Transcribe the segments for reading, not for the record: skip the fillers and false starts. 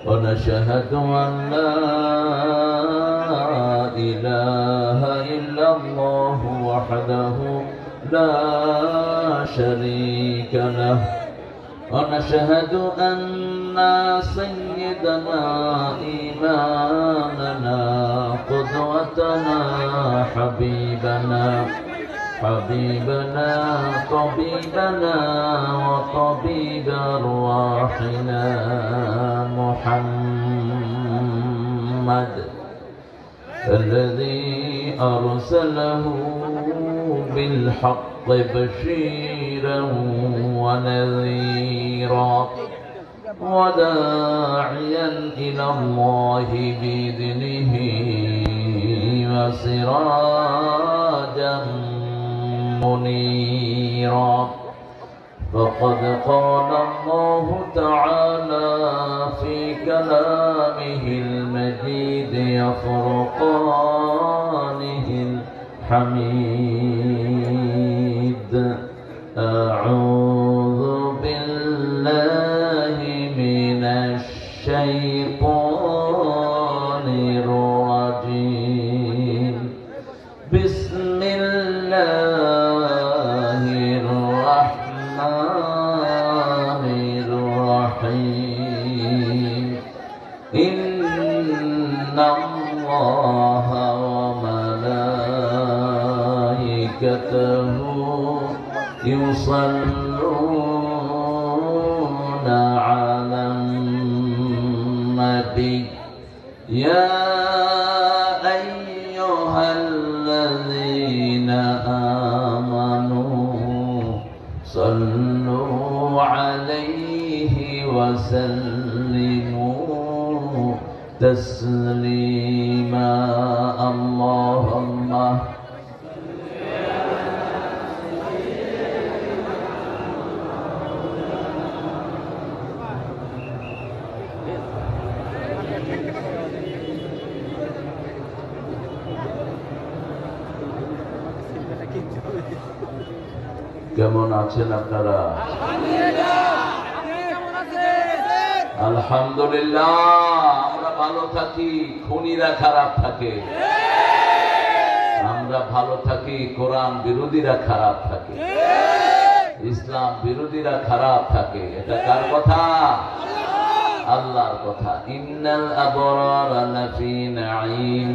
ونشهد أن لا إله إلا الله وحده لا شريك له ونشهد أن سيدنا إمامنا قدوتنا حبيبنا طبيبنا وطبيب أرواحنا محمد الذي أرسله بالحق بشيرا ونذيرا وداعيا إلى الله بإذنه وسراجا منيرا فقد قال الله تعالى في كلامه المجيد وفرقانه الحميد أعوذ بالله من الشيطان الرجيم بسم الله الرحمن الرحيم إن الله وملائكته يصلون على النبي يا أيها الذين آمنوا صلوا عليه وسلموا تسليما اللهم কেমন আছেন আপনারা? আলহামদুলিল্লাহ। আমরা ভালো থাকি, খুনিরা খারাপ থাকে। আমরা ভালো থাকি, কোরআন বিরোধীরা খারাপ থাকে, ইসলাম বিরোধীরা খারাপ থাকে। এটা কার কথা? আল্লাহর কথা। ইন্নাল আবরারা লাফি নাঈম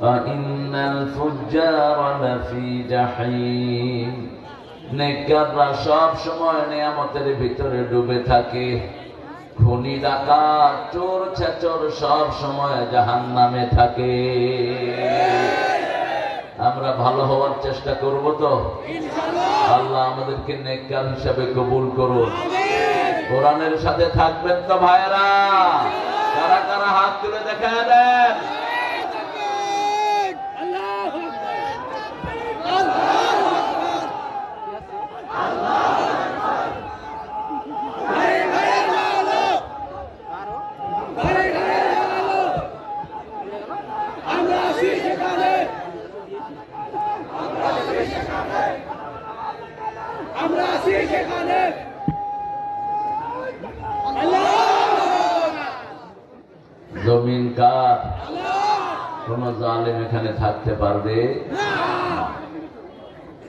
ওয়া ইন্নাল ফুজ্জারা লাফি জাহিম। নেককাররা সব সময় নিয়ামতের ভিতরে ডুবে থাকে, খুনি ডাকাত চোর ছেচর সব সময় জাহান্নামে থাকে। আমরা ভালো হওয়ার চেষ্টা করব তো ইনশাআল্লাহ। আল্লাহ আমাদেরকে নেককার হিসাবে কবুল করুন। কোরআনের সাথে থাকবেন তো ভাইরা? কারা কারা হাত তুলে দেখায় দেন। জমিন কার? কোন জালেম এখানে থাকতে পারবে না।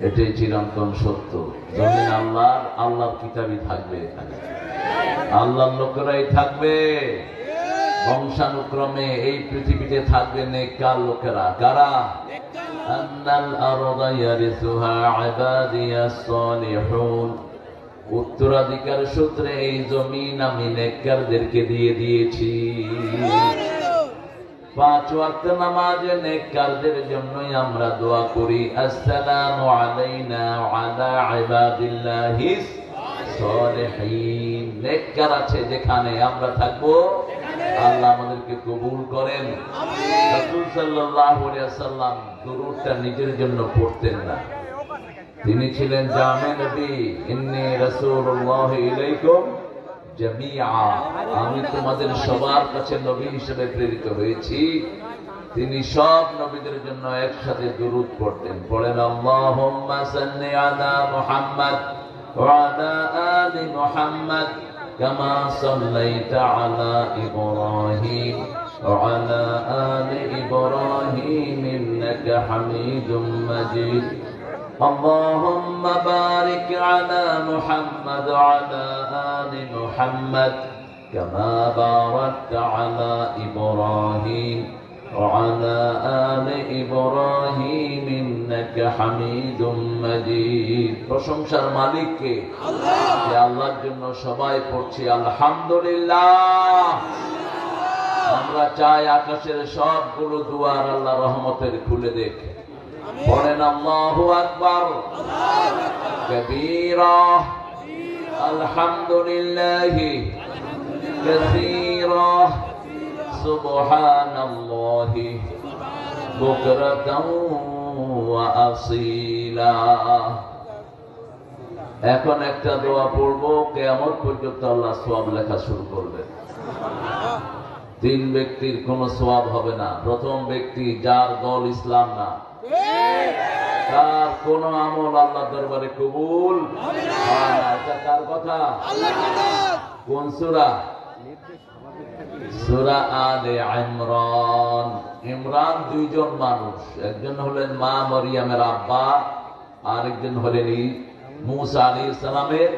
এটাই চিরন্তন সত্য। জমিন আল্লাহর, আল্লাহর কিতাবই থাকবে এখানে, আল্লাহর লোকেরাই থাকবে। বংশানুক্রমে এই পৃথিবীতে থাকবে নেককার লোকেরা। কারা? আন্নাল আরদা ইয়ারিসুহা ইবাদিয়াস সালিহুন। উত্তরাধিকার সূত্রে এই জমিন আমি নেককারদেরকে দিয়ে দিয়েছি। 5 ওয়াক্ত নামাজে নেককারদের জন্যই আমরা দোয়া করি, আসসালামু আলাইনা ওয়া আলা ইবাদিল্লাহিস সালিহিন। নেককার আছে যেখানে আমরা থাকবো, আল্লাহ আমাদেরকে কবুল করেন। রাসূল সাল্লাল্লাহু আলাইহি ওয়াসাল্লাম দুরূদটা নিজের জন্য পড়তেন না, তিনি ছিলেন জামে নবী। ইন্নী রাসূলুল্লাহ ইলাইকুম জামিআ, আমি তোমাদের সবার কাছে নবী হিসেবে প্রেরিত হয়েছি। তিনি সব নবীদের জন্য একসাথে দুরূদ পড়তেন। পড়েন আল্লাহুম্মা সাল্লি আলা মুহাম্মাদ ওয়া আলা আলি মুহাম্মাদ كما صليت على إبراهيم وعلى آل إبراهيم إنك حميد مجيد اللهم بارك على محمد وعلى آل محمد كما باركت على إبراهيم وعلى آل إبراهيم إنك حميد مجيد প্রশংসার মালিক কে আল্লাহ যে আল্লাহর জন্য সবাই পড়ছি আলহামদুলিল্লাহ আমরা চাই আকাশের সবগুলো দুয়ার আল্লাহ রহমতের খুলে দেখ পড়েন আল্লাহু আকবার আল্লাহু আকবার কবীরা আলহামদুলিল্লাহি কাসীরা সুবহানাল্লাহি বুকরাতাও ওয়া আসীলা এখন একটা দোয়া পড়বো কিয়ামত পর্যন্ত আল্লাহ সওয়াব লেখা শুরু করবে তিন ব্যক্তির কোনো সওয়াব হবে না প্রথম ব্যক্তি যার দল ইসলাম না তার কোন আমল আল্লাহর দরবারে কবুল হবে না এটা কার কথা আল্লাহর কথা কোন সূরা সূরা আলে ইমরান ইমরান দুইজন মানুষ একজন হলেন মা মরিয়মের আব্বা আরেকজন হলেন মুসা আলাইহিস সালামের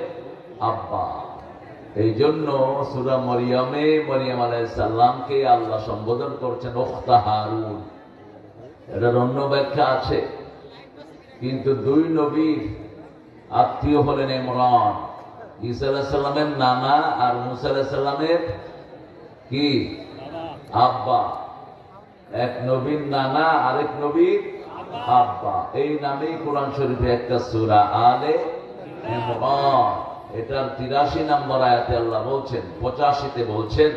আব্বা এই জন্য সূরা মরিয়মে মরিয়ম আলাইহিস সালামকে আল্লাহ সম্বোধন করছেন উখতা হারুন এটার অন্য ব্যাখ্যা আছে কিন্তু দুই নবীর আত্মীয় হলেন ইমরান ঈসা আলাইহিস সালামের নানা আর মুসা আলাইহিস সালামের কি আব্বা এক নবীর নানা আরেক নবীর আব্বা এই নামেই কোরআন শরীফে একটা সূরা আলে ইমরান এটার 83 নম্বর আয়াতে আল্লাহ বলছেন 85 তে বলছেন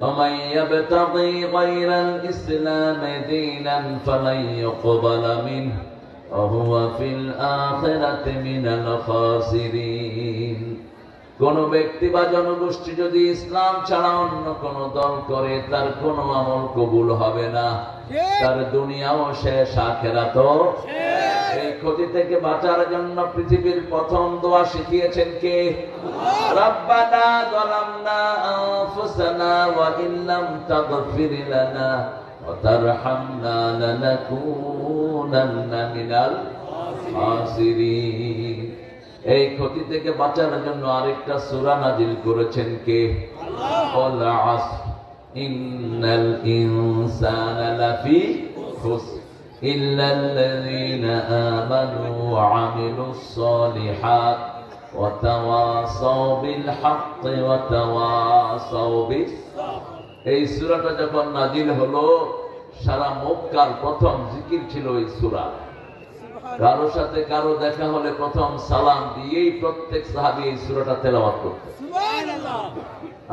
ومن يبتغي غير الإسلام دينا فلن يقبل منه وهو في الآخرة من الخاسرين কোন ব্যক্তি বা জনগোষ্ঠী যদি ইসলাম ছাড়া অন্য কোন দল করে তার কোন আমল কবুল হবে না তার দুনিয়াও শেষ আখিরাতও শেষ এই ক্ষতি থেকে বাঁচার জন্য পৃথিবীর প্রথম দোয়া শিখিয়েছেন কে রব্বানা যালামনা আনফুসানা ওয়া ইল্লাম তাগফির লানা ওয়া তারহামনা লানাকুনান্না মিনাল খাসিরিন এই ক্ষতি থেকে বাঁচার জন্য আরেকটা সূরা নাজিল করেছেন কে আল্লাহ ওয়াল আসর ইন্নাল ইনসানা লাফি খুসর ইল্লাল্লাযীনা আমানু ওয়া আমিলুস সালিহাত ওয়া তাওয়াসাউ বিল হাক্কি ওয়া তাওয়াসাউ বিস সাবর এই সূরাটা যখন নাজিল হলো সারা মক্কার প্রথম জিকির ছিল এই সূরা কারো সাথে কারো দেখা হলে প্রথম সালাম দিয়েই প্রত্যেক সাহাবী এই সূরাটা তেলাওয়াত করতেন সুবহানাল্লাহ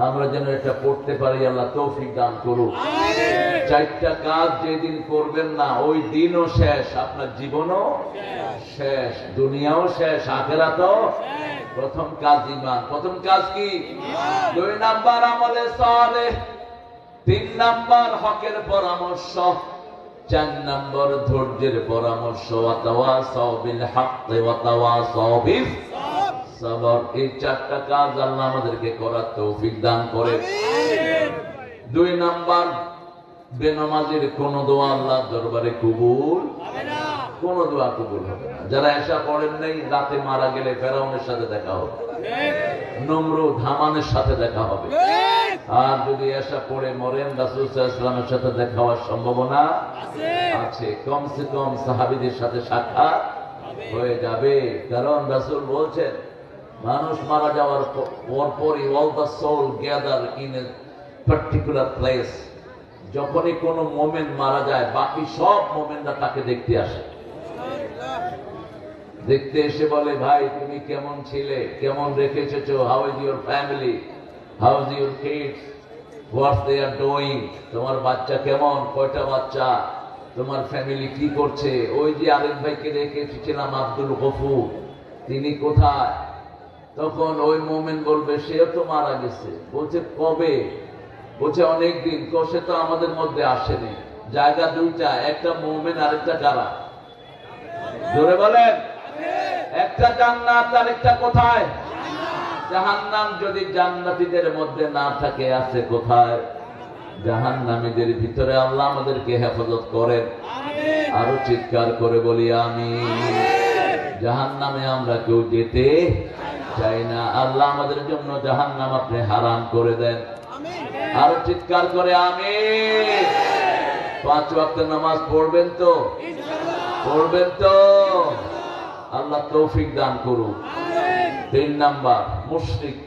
আমরা যেন এটা পড়তে পারি আল্লাহ তৌফিক দান করুন আমিন চারটা কাজ যেদিন করবেন না ওই দিনও শেষ আপনার জীবনও শেষ দুনিয়াও শেষ আখিরাতও শেষ প্রথম কাজ ঈমান প্রথম কাজ কি ঈমান দুই নাম্বার আমলে সালেহ তিন নাম্বার হকের পরামর্শ চার নম্বর ধৈর্যের পরামর্শ ওয়া তাওয়াসাউ বিল হাক্কি ওয়া তাওয়াসাউ বিস সাবর এই চারটা কাজ আল্লাহ আমাদেরকে করার তৌফিক দান করে আমিন দুই নাম্বার বেনামাজির কোন দোয়া আল্লাহর দরবারে কবুল হবে না কোন দোয়া কবুল হবে না যারা এশা পড়েন নাই রাতে মারা গেলে ফেরাউনের সাথে দেখা হবে নমরুদ হামানের সাথে দেখা হবে আর যদি এশা পড়ে মরেন রাসূল সাল্লাল্লাহু আলাইহি ওয়াসাল্লামের সাথে দেখা হওয়ার সম্ভাবনা আছে কমসে কম সাহাবীদের সাথে সাক্ষাৎ হয়ে যাবে কারণ রাসূল বলছেন মানুষ মারা যাওয়ার পরপরই all the soul gather in a particular place যখনই কোনো মুমিন মারা যায় বাকি সব মুমিনরা তাকে দেখতে আসে দেখতে এসে বলে ভাই তুমি কেমন ছিলে কেমন রেখে এসেছো how is your family how is your kids what's they are doing তোমার বাচ্চা কেমন কয়টা বাচ্চা তোমার ফ্যামিলি কি করছে ওই যে আরেক ভাইকে রেখে এসেছিলাম আব্দুল গফুর তিনি কোথায় তখন ওই মুমিন বলবে সেও তো মারা গেছে বলছে কবে বলছে অনেকদিন সে তো আমাদের মধ্যে আসেনি জায়গা দুইটা একটা মুমিন আরেকটা কারা জোরে বলেন একটা জান্নাত আর একটা কোথায় জাহান্নাম যদি জান্নাতীদের মধ্যে না থাকে আছে কোথায়? জাহান্নামীদের ভিতরে। আল্লাহ আমাদেরকে হেফাজত করেন। আরো চিৎকার করে বলি আমিন। জাহান্নামে আমরা কেউ যেতে চাই না। আল্লাহ আমাদের জন্য জাহান্নাম আপনি হারাম করে দেন। আরো চিৎকার করে আমিন। 5 ওয়াক্ত নামাজ পড়বেন তো? পড়বেন তো? আল্লাহ তৌফিক দান করুন। 3 নাম্বার, মুশরিক।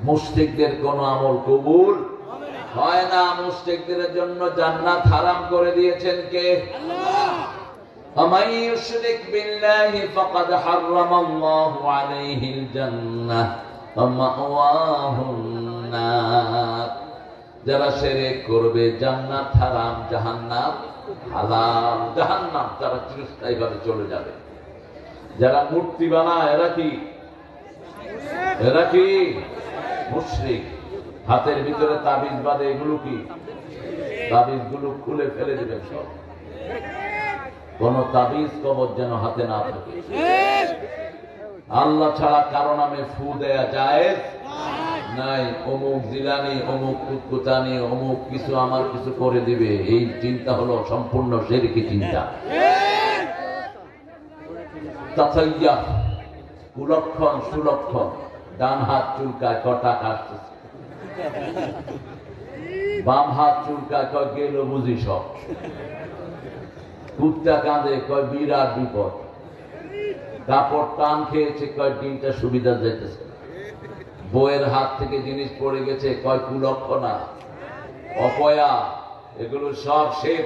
মুশরিকদের কোন আমল কবুল হয় না। মুশরিকদের জন্য জান্নাত হারাম করে দিয়েছেন কে? আল্লাহ। ومن يشرك بالله فقد حرم الله عليه الجنة ومأواه النار। যারা শিরক করবে জান্নাত হারাম, জাহান্নাম হালাল। জাহান্নাম তারা চিরস্থায়ীভাবে চলে যাবে। যারা মূর্তি বানায় এরা কি? এরা কি মুশরিক। হাতের ভিতরে তাবিজ বাঁধে, এগুলো কি? তাবিজ গুলো খুলে ফেলে দিবেন সব। কোন তাবিজ কবজ যেন হাতে না থাকে। আল্লাহ ছাড়া কারো নামে ফু দেয়া জায়েজ নাই। অমুক জিলানি, অমুক কুতকুতানি, অমুক কিছু আমার কিছু করে দিবে, এই চিন্তা হলো সম্পূর্ণ শিরকি চিন্তা। তাসাইয়া, কুলক্ষণ সুলক্ষণ। ডান হাত চুলকায়, কটা কাটতেছে। বাম হাত চুলকায়, কয় গেল বুঝি সব। কুত্তা কাঁদে, কয় বিরাট বিপদ। কাপড় টান খেয়েছে, কয় দিনটা সুবিধা যাইতেছে। বইয়ের হাত থেকে জিনিস পড়ে গেছে, কয় কুলক্ষণা, অপয়া, এগুলো সব শেখ।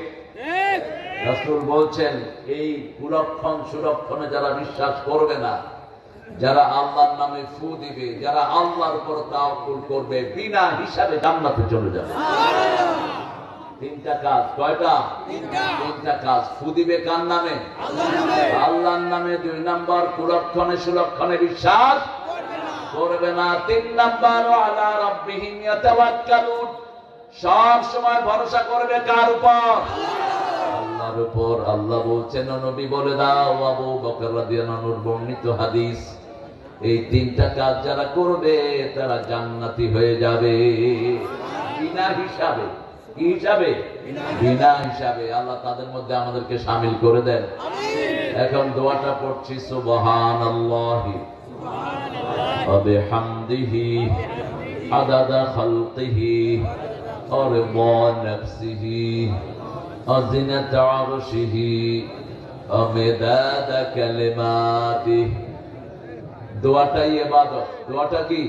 রাসূল বলছেন এই কুলক্ষণ সুলক্ষণে যারা বিশ্বাস করবে না, যারা আল্লাহর নামে ফু দিবে, যারা আল্লাহর উপর তাওয়াক্কুল করবে, বিনা হিসাবে জান্নাতে চলে যাবে। 3টা কাজ। কয়টা? 3টা কাজ। ফু দিবে কার নামে? আল্লাহর নামে। 2 নাম্বার, কুলক্ষণে সুলক্ষণে বিশ্বাস করবে না। 3 নাম্বার, আলা রাব্বিহিম ইয়াতাওয়াক্কালুন। সব সময় ভরসা করবে কার উপর? আল্লাহর উপর। আল্লাহ বলছেন, নবী বলে দাও, আবু বকর রাদিয়াল্লাহু আনহুর বর্ণিত হাদিস, এই 3টা কাজ যারা করবে তারা জান্নাতি হয়ে যাবে বিনা হিসাবে। কি হিসাবে? বিনা হিসাবে। আল্লাহ তাদের মধ্যে আমাদেরকে শামিল করে দেন। এখন দোয়াটা পড়ছি, সুবহানাল্লাহি ওয়া বিহামদিহি আদাদা খালকিহি ওয়া রিদা নাফসিহি ওয়া জিনাতা আরশিহি ওয়া মিদাদা কালিমাতিহি। দোয়াটাই ইবাদত। দোয়াটা কি?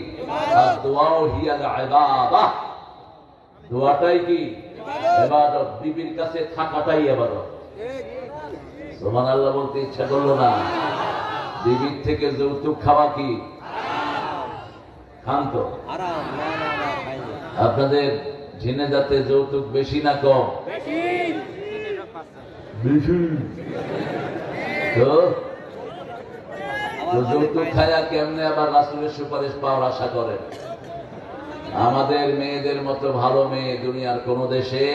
আর দোয়াও হিয়াল ইবাদাহ। দোয়াটাই কি? ইবাদত। বিবির কাছে থাকাটাই ইবাদত। সুবহানাল্লাহ বলতে ইচ্ছা করলো না? বিবির থেকে যৌতুক খাওয়া কি খান তো? আপনাদের ঝিনেদাতে যৌতুক বেশি না কম? বেশি। তো যৌতুক খায়া কেমনে আবার রাসূলের সুপারিশ পাওয়ার আশা করেন? আমাদের মেয়েদের মতো ভালো মেয়ে দুনিয়ার কোন দেশে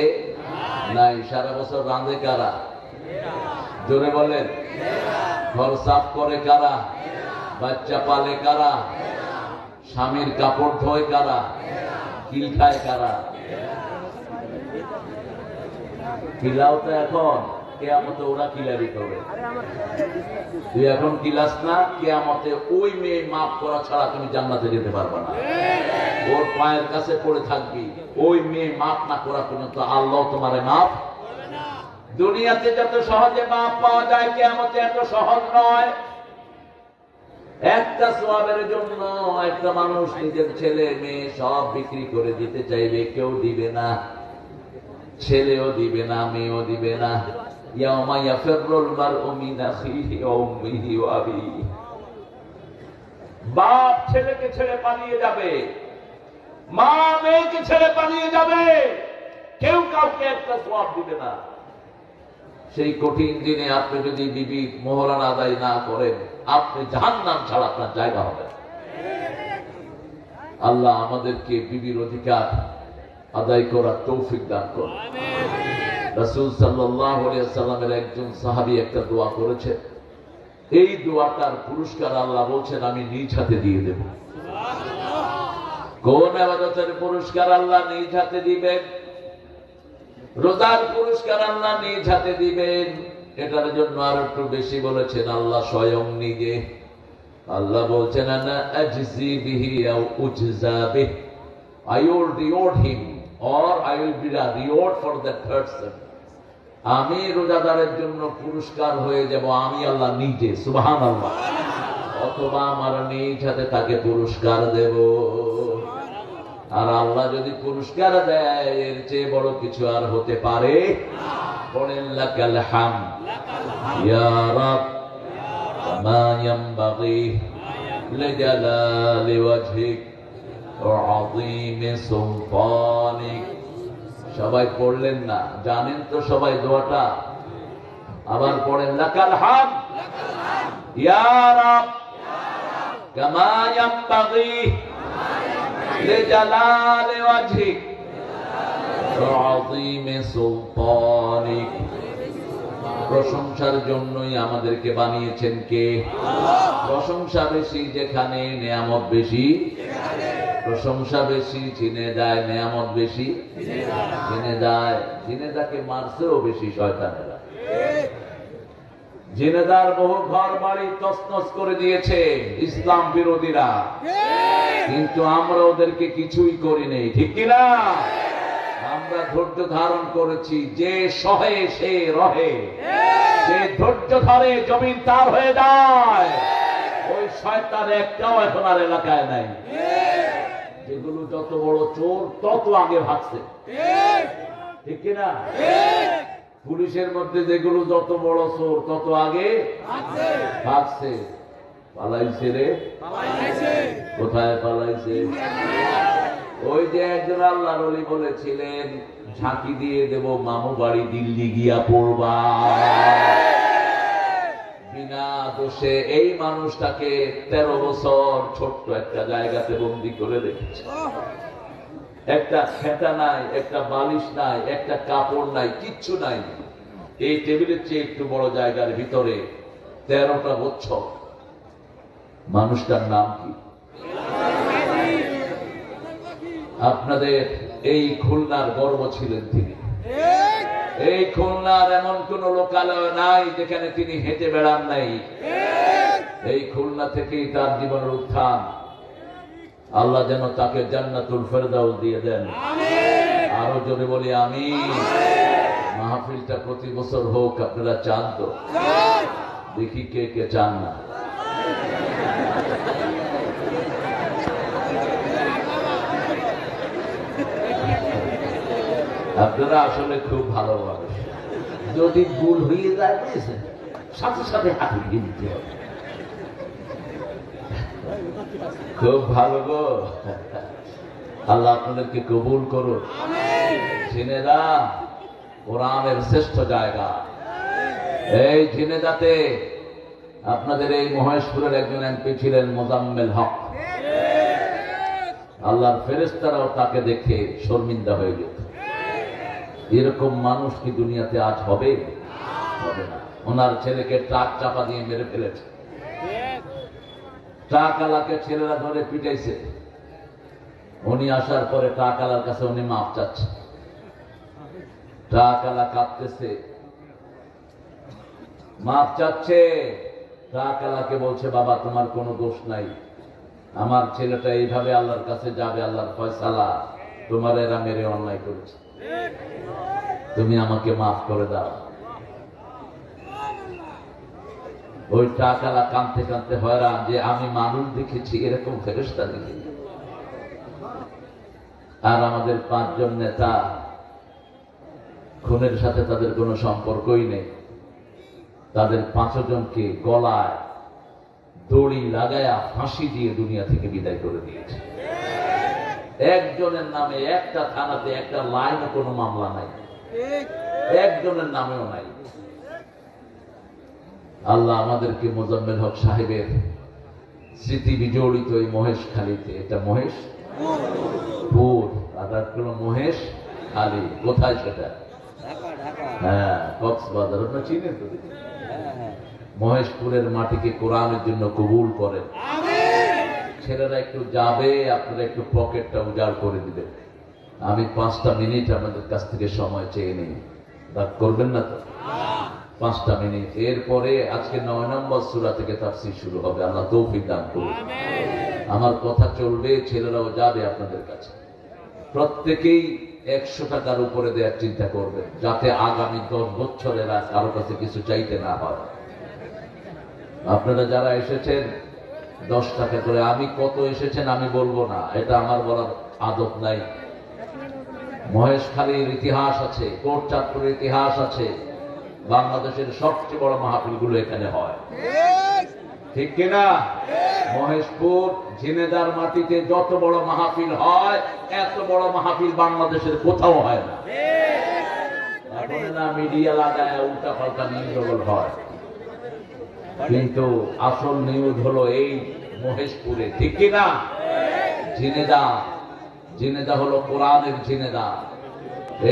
নাই। সারা বছর রাঁধে কারা? জোরে বলেন। ঘর সাফ করে কারা? বাচ্চা পালে কারা? স্বামীর কাপড় ধোয় কারা? কিল খায় কারা? কিলাও তো এখন কিয়ামতে ওরা কিলারি করবে। তুই এখন কিলাস না, কিয়ামতে ওই মেয়ে মাফ করা ছাড়া তুমি জান্নাতে যেতে পারবে না। ওর পায়ের কাছে পড়ে থাকবি। ওই মেয়ে মাফ না করা পর্যন্ত আল্লাহ তোমারে মাফ। দুনিয়াতে যত সহজে মাফ পাওয়া যায়, কিয়ামতে এত সহজ নয়। একটা সওয়াবের জন্য একটা মানুষ নিজের ছেলে মেয়ে সব বিক্রি করে দিতে চাইবে, কেউ দিবে না। ছেলেও দিবে না, মেয়েও দিবে না। ইয়াউমা ইয়াফিরুল মারউ মিন আখিহি ওয়া উম্মিহি ওয়া আবিহি। বাপ ছেলেকে ছেড়ে পালিয়ে যাবে, মা মেয়েকে ছেড়ে পালিয়ে যাবে, কেউ কাউকে একটা সওয়াব দিবে না। সেই কঠিন দিনে আপনি যদি বিবি মোহরানা আদায় না করেন, আপনি জাহান্নাম ছাড়া আপনার জায়গা হবে। আল্লাহ আমাদেরকে বিবির অধিকার আদায় করার তৌফিক দান করুন। রাসূল সাল্লাল্লাহু আলাইহি ওয়াসাল্লামের একজন সাহাবী একটা দোয়া করেছে, এই দোয়াটার পুরস্কার আল্লাহ বলছেন আমি নিজ হাতে দিয়ে দেব। কোন ইবাদতের পুরস্কার আল্লাহ নিজ হাতে দিবেন? রোজার পুরস্কার আল্লাহ নিজ হাতে দিবেন। এটার জন্য আর একটু বেশি বলেছেন আল্লাহ স্বয়ং নিজে। আল্লাহ বলছেন আনা আজজি বিহি আও উজজা বিহি, I will reward him or I will be a reward for that person. আমি রোজাদারের জন্য পুরস্কার হয়ে যাব আমি আল্লাহ নিজে, সুবহানাল্লাহ। অথবা আমার নিজ হাতে তাকে পুরস্কার দেব। আর আল্লাহ যদি পুরস্কার দেয় এর চেয়ে বড় কিছু আর হতে পারে? বলেন লাকাল হামদ ইয়া রাব মা ইয়ানবাগি লিজালালি ওয়াজহিক ওয়া আযীমি সুলতানিক। সবাই পড়লেন না? জানেন তো সবাই দোয়াটা? আবার পড়েন লাকাল হামদ ইয়া রাব কামা ইয়ানবাগি লিজালালি ওয়াজহিক ওয়া আযীমি সুলতানিক। প্রশংসার জন্যই আমাদেরকে বানিয়েছেন কে? প্রশংসা বেশি যেখানে নেয়ামত বেশি, প্রশংসা বেশি চিনে যায়, নেয়ামত বেশি চিনে যায়। জিনেদাকে মারছেও বেশি শয়তানেরা। জিনেদার বহু ঘর বাড়ি তছনছ করে দিয়েছে ইসলাম বিরোধীরা, কিন্তু আমরা ওদেরকে কিছুই করি নাই, ঠিক কিনা? আমরা ধৈর্য ধারণ করেছি। যে সহে সে রহে, যে ধৈর্য ধরে জমিন তার হয়ে যায়। ওই শয়তান একটাও এখন আর এলাকায় নাই। যেগুলো যত বড় চোর তত আগে ভাগছে, ঠিক কিনা? পুলিশের মধ্যে যেগুলো যত বড় চোর তত আগে ভাগছে। পালাইছে রে, কোথায় পালাইছে? ওই যে একজন আল্লাহর ওলি বলেছিলেন ঝাঁকি দিয়ে দেব মামু বাড়ি দিল্লি গিয়া পড়বা। বিনা দোষে এই মানুষটাকে 13 বছর ছোট্ট একটা জায়গাতে বন্দি করে রেখেছে। একটা খেতা নাই, একটা বালিশ নাই, একটা কাপড় নাই, কিচ্ছু নাই। এই টেবিলের চেয়ে একটু বড় জায়গার ভিতরে 13টা বছর। মানুষটার নাম কি? আপনাদের এই খুলনার গর্ব ছিলেন তিনি। এই খুলনার এমন কোন লোকালয় নাই যেখানে তিনি হেঁটে বেড়ান নাই। এই খুলনা থেকেই তার জীবনের উত্থান। আল্লাহ যেন তাকে জান্নাতুল ফেরদাউস দিয়ে দেন। আরো জোরে বলি আমিন। মাহফিলটা প্রতি বছর হোক, আপনারা চান তো? দেখি কে কে চান না। আপনারা আসলে খুব ভালো মানুষ। যদি ভুল হয়ে যায় বুঝেছেন, সাথে সাথে হাতে দিয়ে দিতে হবে। খুব ভালো গো। আল্লাহ আপনাদেরকে কবুল করুন। ঝিনেদা কোরআনের শ্রেষ্ঠ জায়গা। এই ঝিনেদাতে আপনাদের এই মহেশপুরের একজন এমপি ছিলেন মোজাম্মেল হক। আল্লাহর ফেরেশতারাও তাকে দেখে শর্মিন্দা হয়ে যেত। এরকম মানুষ কি দুনিয়াতে আজ হবে? হবে না। ওনার ছেলেকে ট্রাক চাপা দিয়ে মেরে ফেলেছে। ট্রাক আলাকে ছেলেরা ধরে পিটাইছে। উনি আসার পরে ট্রাক আলার কাছে উনি মাপ চাচ্ছে। ট্রাক আলা কাঁদতেছে, মাপ চাচ্ছে। ট্রাক আলাকে বলছে বাবা তোমার কোনো দোষ নাই, আমার ছেলেটা এইভাবে আল্লাহর কাছে যাবে, আল্লাহর ফয়সালা। তোমার এরা মেরে অন্যায় করেছে, তুমি আমাকে মাফ করে দাও। ওই টাকালা কাঁদতে কাঁদতে হয়রান যে আমি মানুষ দেখেছি, এরকম ফেরেশতা দেখেছি। আর আমাদের 5 জন নেতা খুনের সাথে তাদের কোনো সম্পর্কই নেই। তাদের 5 জনকে গলায় দড়ি লাগায়া ফাঁসি দিয়ে দুনিয়া থেকে বিদায় করে দিয়েছে। একজনের নামে একটা থানাতে একটা লাইনে কোনো মামলা নাই, একজনের নামেও নাই। আল্লাহ আমাদেরকে মোজাম্মেল হক সাহেবের স্মৃতি বিজড়িত এই মহেশখালীতে, এটা মহেশপুর আর কোনো মহেশখালী, কোথায় সেটা? হ্যাঁ, কক্সবাজার। আপনার চিনেন তো? মহেশপুরের মাটিকে কোরআনের জন্য কবুল করেন। ছেলেরা একটু যাবে, আপনারা একটু পকেটটা উজাড় করে দিবেন। আমি 5টা মিনিট আপনাদের কাছ থেকে সময় চেয়ে নিই, রাগ করবেন না তো? 5টা মিনিট। এরপরে আজকে 9 নম্বর সূরা থেকে তাফসীর শুরু হবে। আল্লাহ তৌফিক দান করুন। আমার কথা চলবে, ছেলেরাও যাবে আপনাদের কাছে। প্রত্যেকেই 100 টাকার উপরে দেওয়ার চিন্তা করবেন, যাতে আগামী 10 বছরের আর কারো কাছে কিছু চাইতে না হয়। আপনারা যারা এসেছেন 10 টাকা করে, আমি কত এসেছেন আমি বলবো না, এটা আমার বলার আদত নাই। মহেশখালীর ইতিহাস আছে, কোটচাঁদপুরের ইতিহাস আছে, বাংলাদেশের সবচেয়ে বড় মাহফিলগুলো এখানে হয়, ঠিক কিনা? মহেশপুর ঝিনেদার মাটিতে যত বড় মাহফিল হয়, এত বড় মাহফিল বাংলাদেশের কোথাও হয় না। এখন না মিডিয়া লাগায় উল্টা পাল্টা নিউজ হয়, কিন্তু আসল নিউজ হলো এই মহেশপুরে, ঠিক কিনা? ঝিনেদা হলো কোরআনের ঝিনেদা।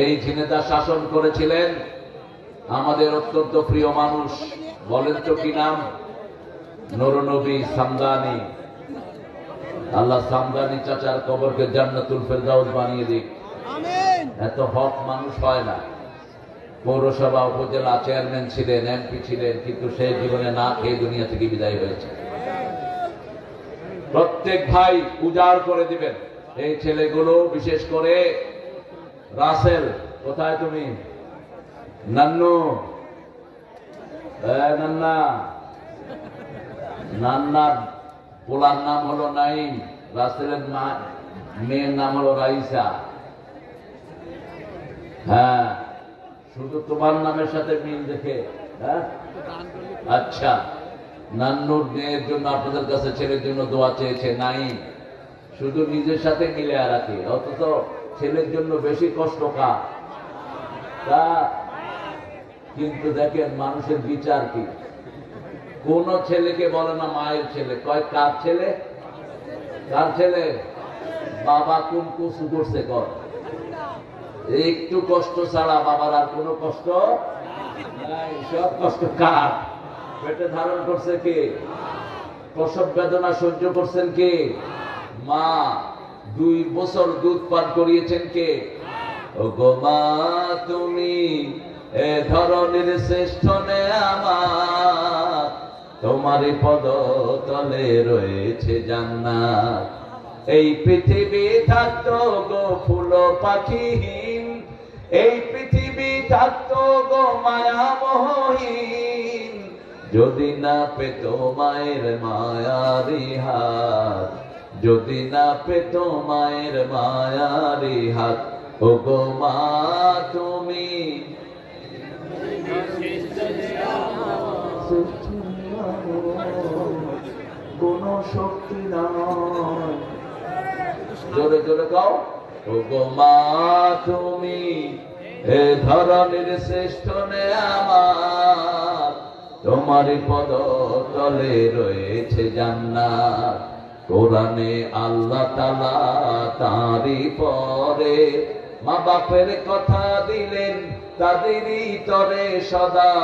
এই ঝিনেদা শাসন করেছিলেন আমাদের অত্যন্ত প্রিয় মানুষ, বলেন তো কি নাম? নুরনবী সামদানি। আল্লাহ সামদানি চাচার কবরকে জান্নাতুল ফেরদাউস বানিয়ে দিক। এত হক মানুষ হয় না। পৌরসভা উপজেলা চেয়ারম্যান ছিলেন, এমপি ছিলেন, কিন্তু সে জীবনে না খেয়ে দুনিয়া থেকে বিদায় হয়েছে। প্রত্যেক ভাই উজাড় করে দিবেন। এই ছেলেগুলো, বিশেষ করে রাসেল, কোথায় তুমি? নান্নু, নান্নার পোলার নাম হলো নাইম, রাসেলের মেয়ের নাম হলো রাইসা। হ্যাঁ, শুধু তোমার নামের সাথে মিল দেখে। হ্যাঁ, আচ্ছা। নান্নুর মেয়ের জন্য আপনাদের কাছে ছেলের জন্য দোয়া চেয়েছে নাইম, শুধু নিজের সাথে মিলে আর রাখে, অথচ ছেলের জন্য বেশি কষ্ট কার? কিন্তু দেখেন মানুষের বিচার কি, কোন ছেলেকে বলে না মায়ের ছেলে, কয় কার ছেলে? কার ছেলে? বাবা কোন কসু করছে কর, একটু কষ্ট ছাড়া বাবার আর কোনো কষ্ট নাই। সব কষ্ট কার? পেটে ধারণ করছে কে? প্রসব বেদনা সহ্য করছেন কে? মা। 2 বছর দুধ পান করিয়েছেন কে? ও গো মা, তুমি এ ধরনের শ্রেষ্ঠ নেয়ামত, তোমারই পদ তলে রয়েছে জান্নাত। এই পৃথিবী থাকতো গো ফুল পাখিহীন, এই পৃথিবী থাকতো গো মায়ামহীন, যদি না পেত মায়ের মায়ারি হাত, যদি না পেত মায়ের মায়ারি হাত। ও গো মা, তুমি কোন শক্তি নাই। জোরে জোরে গাও। ও গো মা, তুমি এ ধরনের শ্রেষ্ঠ নেয়ামত, তোমারই পদ তলে রয়েছে জান্নাত। কোরআনে আল্লাহ তাআলা তারই পরে মা বাপের কথা দিলেন, তাদেরই তরে সদা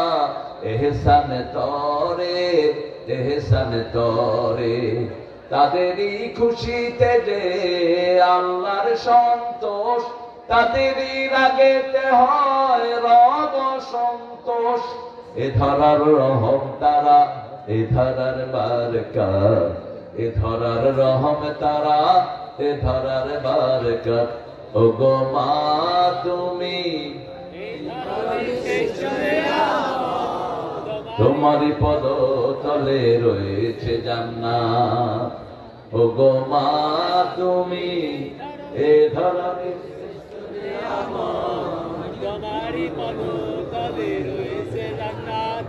এহসান তরে, এহসান তরে। তাদেরই খুশিতে যে আল্লাহর সন্তোষ, তাদেরই রাগেতে হয় রব সন্তোষ। এ ধরার রহম তারা, এ ধরার বারকাত, এ ধরার রহম তারা, এ ধরার বারকাত। ও গো মা, তুমি তোমারই পদ তলে রয়েছে জান্নাত। ও গো মা, তুমি এ ধরনের তোমারই পদ তলে রয়েছে জান্নাত।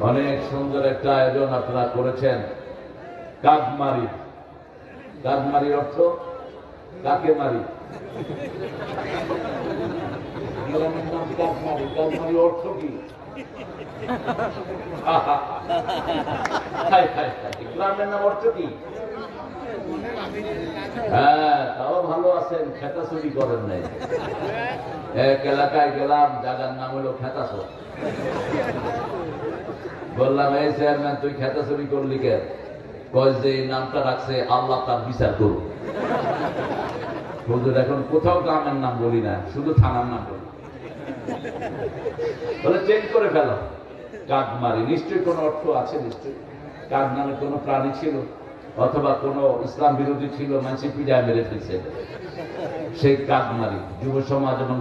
অনেক সুন্দর একটা আয়োজন আপনারা করেছেন। কাকমারি, কাকমারির অর্থ কাকে মারি? গ্রামের নাম কাকমারি, কাকমারির অর্থ কি? গ্রামের নাম অর্থ কি? হ্যাঁ, তাও ভালো আছেন, খেতা চুরি করেন নাই। এক এলাকায় গেলাম, জায়গার নাম হলো খেতাসর। বললাম এই চেয়ারম্যান তুই খেতা চুরি করলি কেন? কয় যে এই নামটা রাখছে আল্লাহ তার বিচার করুক। হুজুর এখন কোথাও গ্রামের নাম বলি না, শুধু থানার নাম বলি। বলে চেঞ্জ করে ফেলো কাকমারি। নিশ্চয়ই কোনো অর্থ আছে, নিশ্চয়ই কাক নামে কোনো প্রাণী ছিল অথবা কোনো ইসলাম বিরোধী ছিল, মানুষ পিড়ায় মেরে ফেলছে। সেই কাকমারি যুব সমাজ এবং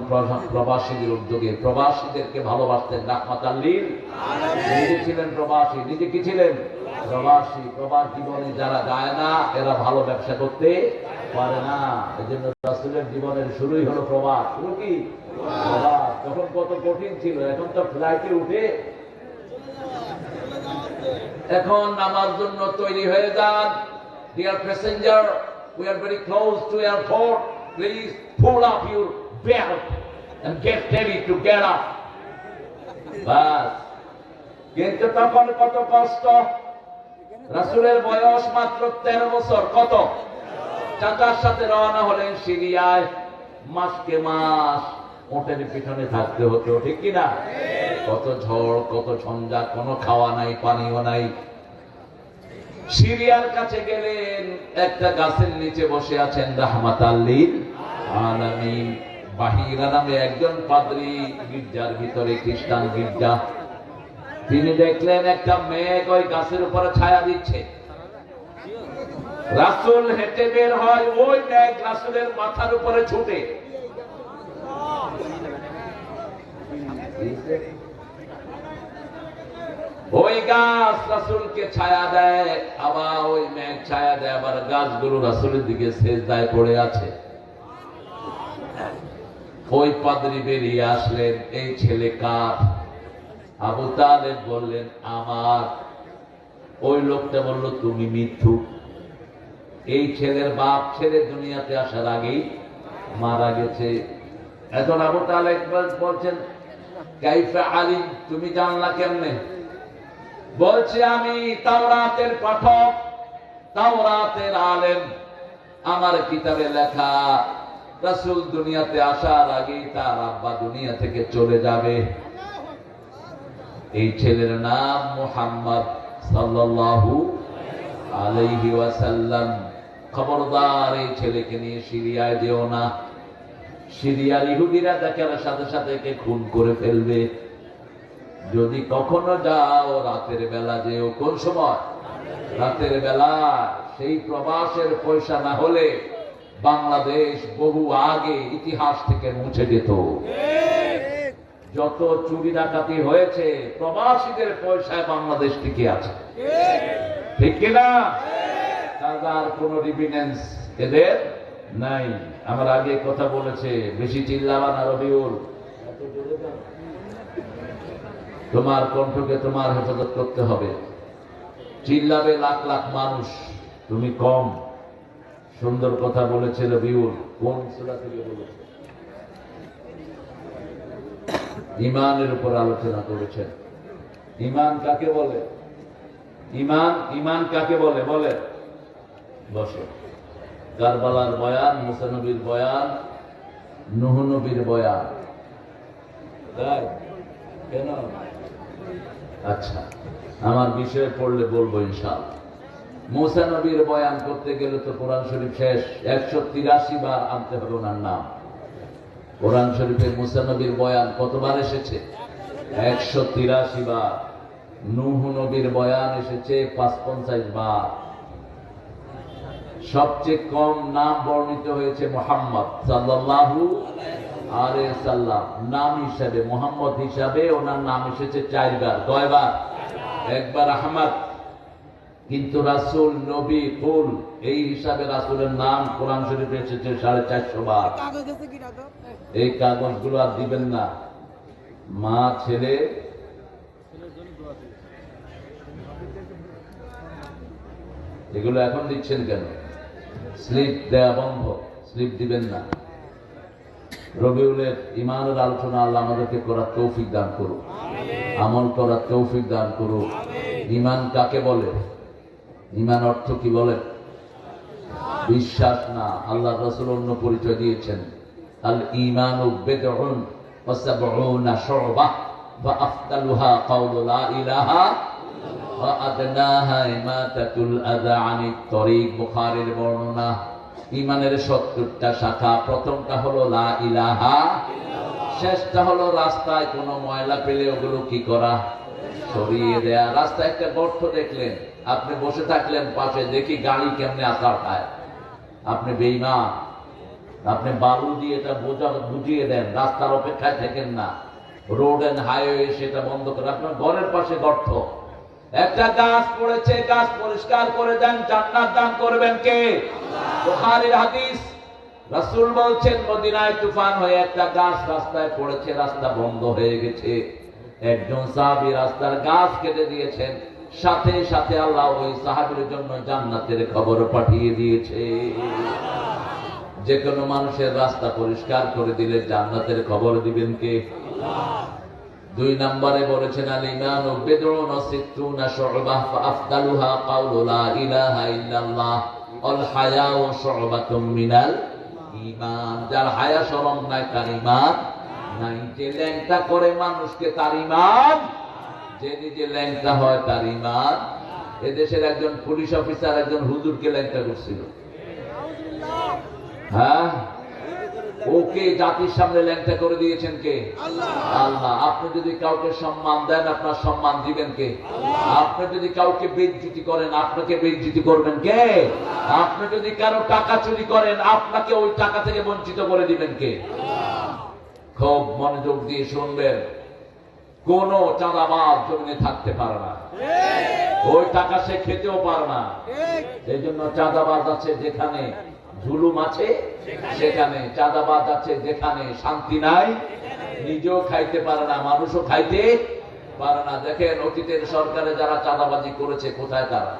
প্রবাসীদের উদ্যোগে প্রবাসীদেরকে ভালোবাসতেন রাহমাত লিল আলামিন। নিজে ছিলেন প্রবাসী, নিজে কি ছিলেন? প্রবাসী। প্রবাস জীবনে যারা যায় না এরা ভালো ব্যবসা করতে পারে না। এই জন্য রাসূলের জীবনের শুরুই হলো প্রবাস। শুরু কি? প্রবাস। তখন কত কঠিন ছিল, এখন তো ফ্লাইটে উঠে এখন নামার জন্য তৈরি হয়ে যান। Dear passenger, we are very close to airport. Please pull up your belt and get ready to get up. বাস। কিন্তু তখন কত কষ্ট। রাসূলের বয়স মাত্র 13 বছর। কত? চাচার সাথে রওনা হলেন সিরিয়ায়। মাসকে মাস ওটের পিছনে থাকতে হতো, ঠিক কিনা? কত ঝড়, কত ঝঞ্ঝা, কোনো খাওয়া নাই, পানিও নাই। সিরিয়ার কাছে গেলেন, একটা গাছের নিচে বসে আছেন রাহমাতাল লিল আলামিন। বাহিরা নামে একজন পাদ্রী, গির্জার ভিতরে, খ্রিস্টান গির্জা। তিনি দেখলেন একটা মেঘ ওই গাছের উপরে ছায়া দিচ্ছে। রাসূল হেঁটে বের হয়, ওই মেঘ রাসূলের মাথার উপরে ছুটে। ওই গাছ রাসূলকে ছায়া দেয়, আবার ওই মেঘ ছায়া দেয়, আবার গাছগুলো রাসূলের দিকে সেজদায় পড়ে আছে। ওই পাদ্রী বেরিয়ে আসলেন, এই ছেলে কার? আবু তালেব বললেন আমার। ওই লোকটা বলল তুমি মিথ্যুক। এই ছেলের বাপ ছেলে দুনিয়াতে আসার আগেই মারা গেছে। এখন আবু তালেব বলছেন কাইফা আলিম, তুমি জানলা কেমনে? বলছে আমি তাওরাতের পাঠক, তাওরাতের আলেম। আমার কিতাবে লেখা রাসূল দুনিয়াতে আসার আগেই তার আব্বা দুনিয়া থেকে চলে যাবে। এই ছেলের নাম মুহাম্মদ সাল্লাল্লাহু আলাইহি ওয়াসাল্লাম। খবরদার এই ছেলেকে নিয়ে সিরিয়ায় যেও না। সিরিয়ার ইহুদিরা দেখার সাথে সাথে একে খুন করে ফেলবে। যদি কখনো যাও রাতের বেলা যেও। কোন সময়? রাতের বেলা। সেই প্রবাসের পয়সা না হলে বাংলাদেশ বহু আগে ইতিহাস থেকে মুছে যেত। যত চুরি ডাকাতি হয়েছে প্রবাসীদের পয়সায় বাংলাদেশ টিকে আছে, ঠিক কিনা? তার কোন রিভিডেন্স এদের নাই। আমার আগে কথা বলেছে, বেশি চিল্লাবা না রবিউল। তোমার কণ্ঠকে তোমার হেফাজত করতে হবে। চিল্লাবে লাখ লাখ মানুষ, তুমি কম। সুন্দর কথা বলেছে রবিউল। কোন সূরা থেকে বলেছে? ঈমানের উপর আলোচনা করেছেন। ঈমান কাকে বলে? ঈমান কাকে বলে? বলে বসো। কারবালার বয়ান, মুসা নবীর বয়ান, নূহ নবীর বয়ান। তাই কেন? আচ্ছা, আমার বিষয়ে পড়লে বলবো ইনশাআল্লাহ। মুসা নবীর বয়ান করতে গেলে তো কোরআন শরীফ শেষ। 183 বার আনতে হবে ওনার নাম। কোরআন শরীফে মুসা নবীর বয়ান কতবার এসেছে? 183 বার। নূহ নবীর বয়ান এসেছে 55 বার। সবচেয়ে কম নাম বর্ণিত হয়েছে মুহাম্মদ সাল্লাল্লাহু আলাইহি সাল্লাম। নাম হিসাবে, মুহাম্মদ হিসাবে ওনার নাম এসেছে 4 বার। কয়বার? একবার আহমদ। কিন্তু রাসূল, নবী, কুল এই হিসাবে রাসূলের নাম কোরআন শরীফে এসেছে 450 বার। এই কাগজগুলো আর দিবেন না। মা ছেলে এগুলো এখন দিচ্ছেন কেন? স্লিপ দেয়া বন্ধ, স্লিপ দিবেন না। রবিউলের ঈমানের আলোচনা আল্লাহ আমাদেরকে করার তৌফিক দান করুন, আমল করার তৌফিক দান করুন। ঈমান কাকে বলে? ঈমান অর্থ কি বলে? বিশ্বাস না। আল্লাহ রাসূল অন্য পরিচয় দিয়েছেন, আল ঈমানু বিদউন ওয়া সাবউনা শু'বা ওয়া আফদালুহা কাউলু লা ইলাহা ওয়া আদনাহা ইমাতাতুল আযা আনিত তরিক। বুখারীর বর্ণনা। ঈমানের 70টা শাখা। প্রথমটা হলো লা ইলাহা, শেষটা হলো রাস্তায় কোনো ময়লা পেলে ওগুলো কি করা? সরিয়ে দেয়া। রাস্তায় একটা গর্ত দেখলেন, আপনি বসে থাকলেন পাশে, দেখি গাড়ি কেমনে আছাড় খায়, আপনি বেঈমান, আপনি বালু দিয়ে এটা বুঝিয়ে দেন, রাস্তার অপেক্ষায় থাকেন না, রোড এন্ড হাইওয়ে সেটা বন্ধ করে। আপনার ঘরের পাশে গর্ত, একটা গাছ পড়েছে, গাছ পরিষ্কার করে দেন, জান্নাত দান করবেন কে? বুখারীর হাদিস। রাসূল বলছেন মদিনায় তুফান হয়ে একটা গাছ রাস্তায় পড়েছে, রাস্তা বন্ধ হয়ে গেছে। একজন সাহাবী রাস্তার গাছ কেটে দিয়েছেন, সাথে সাথে আল্লাহ ওই সাহাবীর জন্য জান্নাতের খবর পাঠিয়ে দিয়েছে। যে কোনো মানুষের রাস্তা পরিষ্কার করে দিলে জান্নাতের খবর দিবেন কে? আল্লাহ। 2 নম্বরে বলেছেন আল ঈমানু বিদউন ওয়া সিত্তুনা শু'বাহ ফাআফদালুহা কাউলু লা ইলাহা ইল্লাল্লাহ ওয়াল হায়াউ শু'বাতুম মিনাল ঈমান। যার হায়া শরম নাই তার ঈমান নাই। যে ল্যাংটা করে মানুষকে তার ঈমান, যে নিজে ল্যাংটা হয় তার ঈমান। এদেশের একজন পুলিশ অফিসার একজন হুজুরকে ল্যাংটা করছিল। হ্যাঁ, ওকে জাতির সামনে ল্যাংটা করে দিয়েছেন কে? আল্লাহ। আপনি যদি কাউকে সম্মান দেন, আপনার সম্মান দিবেন কে? আপনি যদি কাউকে বেইজ্জতি করেন, আপনাকে বেইজ্জতি করবেন কে? আপনি যদি কারো টাকা চুরি করেন, আপনাকে ওই টাকা থেকে বঞ্চিত করে দিবেন কে? খুব মনোযোগ দিয়ে শুনবেন, কোন চাঁদাবাজ জমিনে থাকতে পারে না, ওই টাকা সে খেতেও পারে না। এই জন্য চাঁদাবাজ আছে যেখানে জুলুম আছে, সেখানে চাঁদাবাজ আছে যেখানে শান্তি নাই, নিজেও খাইতে পারে না, মানুষও খাইতে পারে না। দেখেন অতীতের সরকারে যারা চাঁদাবাজি করেছে, কোথায় তারা?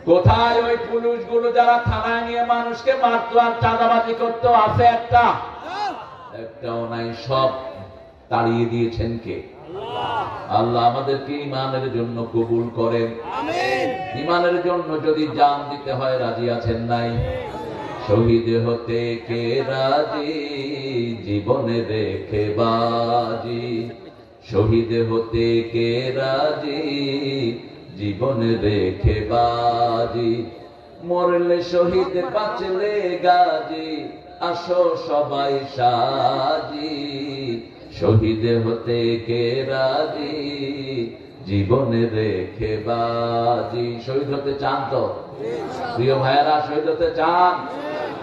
কোথায় ওই পুলিশগুলো যারা থানায় নিয়ে মানুষকে মারতো আর চাঁদাবাজি করতো? আছে একটা? একটাও নাই। সব তাড়িয়ে দিয়েছেন কে? আল্লাহ। আমাদেরকে ঈমানের জন্য কবুল করেন, আমিন। ঈমানের জন্য যদি জান দিতে হয় রাজি আছেন নাই? শহীদ হতে কে রাজি, জীবনে রেখে বাজি। শহীদ হতে কে রাজি, জীবনে রেখে বাজি। মরলে শহীদ বাঁচলে গাজী, আসো সবাই সাজি। শহীদ হতে কে রাজি, জীবনে রেখে বাজি। শহীদ হতে চান তো? প্রিয় ভাইয়েরা, শহীদ হতে চান?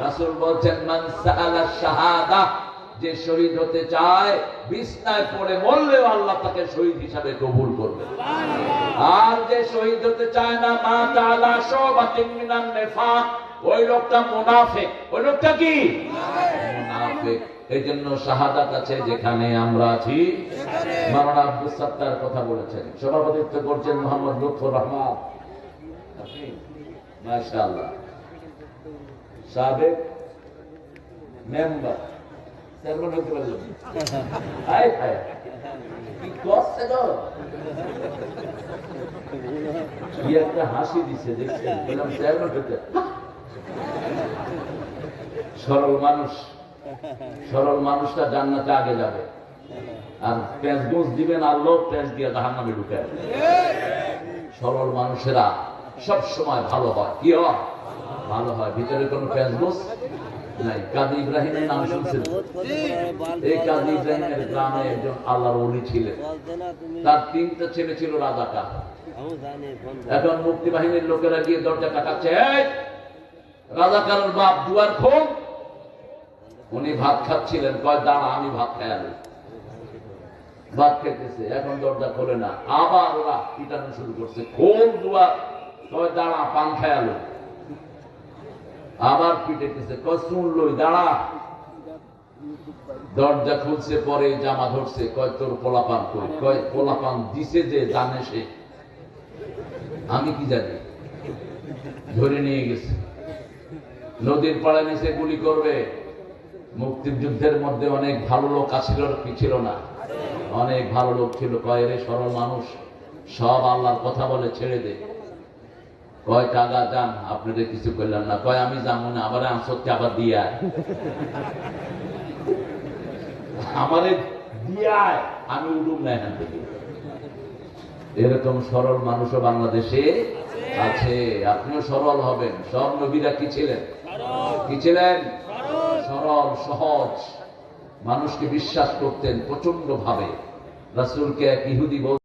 রাসূল বলছেন মান সাআলা শাহাদা, যে শহীদ হতে চায় বিছনায় পড়ে মরলেও আল্লাহ তাকে শহীদ হিসাবে কবুল করবে। আর যে শহীদ হতে চায় না, মা তাআলা শুবাতিন মিনান নিফাক, ওই লোকটা মুনাফিক। ওই লোকটা কি? মুনাফিক। এই জন্য শাহাদাত আছে যেখানে আমরা আছি। মাওলানা আব্দুস সাত্তার কথা বলেছেন, সভাপতিত্ব করছেন মোহাম্মদ লুৎফুর রহমান, মাশাআল্লাহ, সাবেক মেম্বার। চেয়ারম্যান হতে পারলেন? হায় হায়, কি করছে গো! কি একটা হাসি দিছে, দেখছেন? বললাম চেয়ারম্যান হতে। সরল মানুষ, সরল মানুষটা জান্নাতে আগে যাবে। আর পেঁচগোছ দিবেন আর লোক পেঁচ দিয়ে জাহান্নামে ঢুকায়। সরল মানুষেরা সব সময় ভালো হয়। কি হয়? ভালো হয়। ভিতরে কোনো পেঁচগোছ নাই। কাজী ইব্রাহিমের নাম শুনছেন? এই কাজী ইব্রাহিমের গ্রামে একজন আল্লাহর ওলি ছিলেন। তার 3টা ছেলে ছিল রাজাকার। এখন মুক্তি বাহিনীর লোকেরা গিয়ে দরজা কাটাচ্ছে, রাজাকারের বাপ দুয়ার খোল। উনি ভাত খাচ্ছিলেন, কয় দাঁড়া আমি ভাত খাই আলু। ভাত খেতেছে, এখন দরজা খোলে না। আবার ওরা পিটানো শুরু করছে, খোল দুয়ার। কয় দাঁড়া পান খাই আলু। আবার পিটেতেছে, কয় শুনলই দাঁড়া। দরজা খুলছে, পরে জামা ধরছে, কয় তোর পোলাপান কই? কয় পোলাপান দিছে যে জানে সে, আমি কি জানি। ধরে নিয়ে গেছে, নদীর পাড়ে নিচে গুলি করবে। মুক্তিযুদ্ধের মধ্যে অনেক ভালো লোক আছিল কি ছিল না? অনেক ভালো লোক ছিল। কয় রে সরল মানুষ, সব আল্লাহর কথা বলে ছেড়ে দে। কয় টাকা যান, আপনাদের কিছু করলেন না। কয় আমি যাবো না, আবার আনসরকে আবার দিয়ে আমারে দিয়ে আমি উঠুম না এখান থেকে। এরকম সরল মানুষও বাংলাদেশে আছে। আপনিও সরল হবেন। সব নবীরা কি ছিলেন? কি ছিলেন? সরল, সহজ, মানুষকে বিশ্বাস করতেন প্রচন্ড ভাবে। রাসূলকে এক ইহুদি বলছে